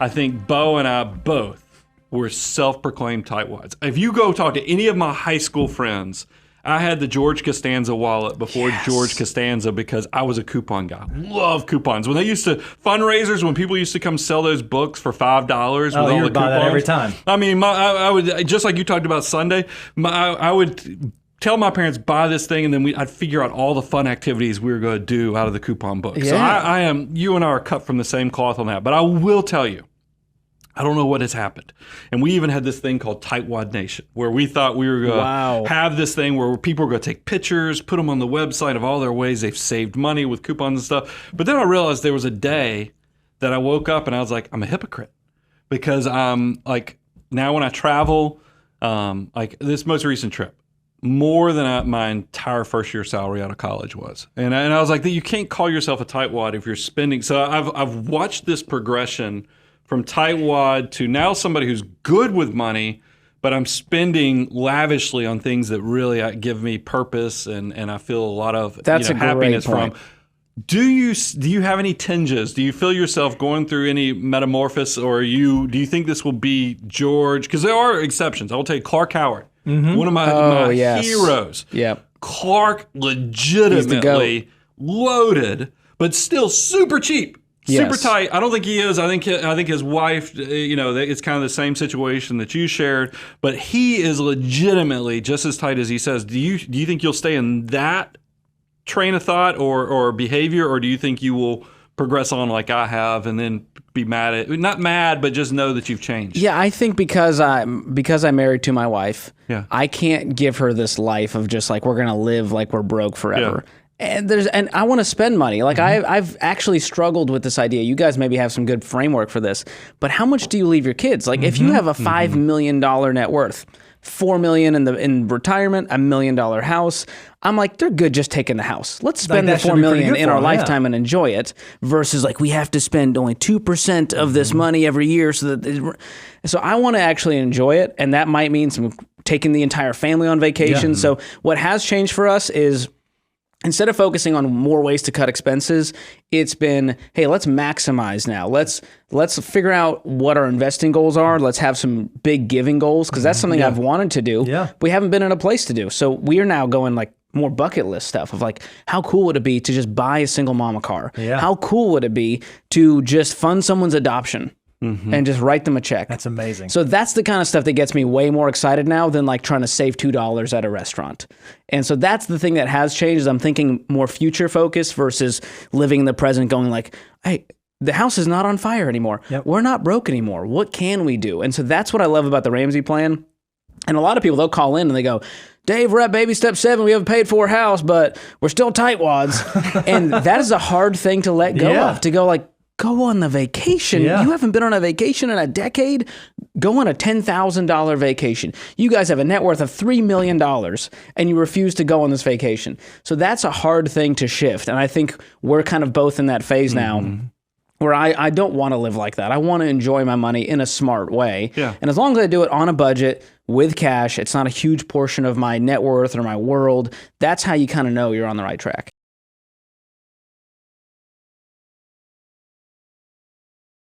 I think Bo and I both were self-proclaimed tightwads. If you go talk to any of my high school friends, I had the George Costanza wallet before George Costanza because I was a coupon guy. Love coupons. When they used to fundraisers, when people used to come sell those books for $5 with all the coupons. That every time. I mean, I would, just like you talked about Sunday, I would tell my parents, buy this thing, and then I'd figure out all the fun activities we were going to do out of the coupon book. Yeah. So you and I are cut from the same cloth on that. But I will tell you, I don't know what has happened. And we even had this thing called Tightwad Nation, where we thought we were going to have this thing where people were going to take pictures, put them on the website of all their ways they've saved money with coupons and stuff. But then I realized there was a day that I woke up and I was like, I'm a hypocrite. Because like now when I travel, like this most recent trip, more than my entire first year salary out of college was. And I was like, you can't call yourself a tightwad if you're spending. So I've watched this progression from tightwad to now somebody who's good with money, but I'm spending lavishly on things that really give me purpose and I feel a lot of happiness from. Do you have any tinges? Do you feel yourself going through any metamorphosis, or do you think this will be George? Because there are exceptions. I will tell you, Clark Howard, one of my heroes. Yep. Clark legitimately loaded, but still super cheap. Super tight. I don't think he is. I think his wife, it's kind of the same situation that you shared, but he is legitimately just as tight as he says. Do you think you'll stay in that train of thought or behavior, or do you think you will progress on like I have and then be not mad, but just know that you've changed? Yeah, I think because I'm married to my wife, I can't give her this life of just like we're gonna live like we're broke forever. Yeah. And I want to spend money. Like I've actually struggled with this idea. You guys maybe have some good framework for this, but how much do you leave your kids? Like if you have a $5 million net worth, $4 million in retirement, $1 million house, I'm like, they're good just taking the house. Let's spend the $4 million in our lifetime and enjoy it, versus like we have to spend only 2% of this money every year. So I want to actually enjoy it, and that might mean taking the entire family on vacation. Yeah. So what has changed for us is, instead of focusing on more ways to cut expenses, it's been, hey, let's maximize now. Let's figure out what our investing goals are. Let's have some big giving goals, because that's something I've wanted to do. Yeah. We haven't been in a place to do. So we are now going like more bucket list stuff of like, how cool would it be to just buy a single mom a car? Yeah. How cool would it be to just fund someone's adoption? And just write them a check. That's amazing. So that's the kind of stuff that gets me way more excited now than like trying to save $2 at a restaurant. And so that's the thing that has changed, is I'm thinking more future focused versus living in the present, going like, hey, the house is not on fire anymore. Yep. We're not broke anymore. What can we do? And so that's what I love about the Ramsey plan. And a lot of people, they'll call in and they go, Dave, we're at baby step 7. We have a paid for house, but we're still tightwads. And that is a hard thing to let go of, to go like, go on the vacation. Yeah. You haven't been on a vacation in a decade. Go on a $10,000 vacation. You guys have a net worth of $3 million and you refuse to go on this vacation. So that's a hard thing to shift. And I think we're kind of both in that phase now where I don't want to live like that. I want to enjoy my money in a smart way. Yeah. And as long as I do it on a budget with cash, it's not a huge portion of my net worth or my world, that's how you kind of know you're on the right track.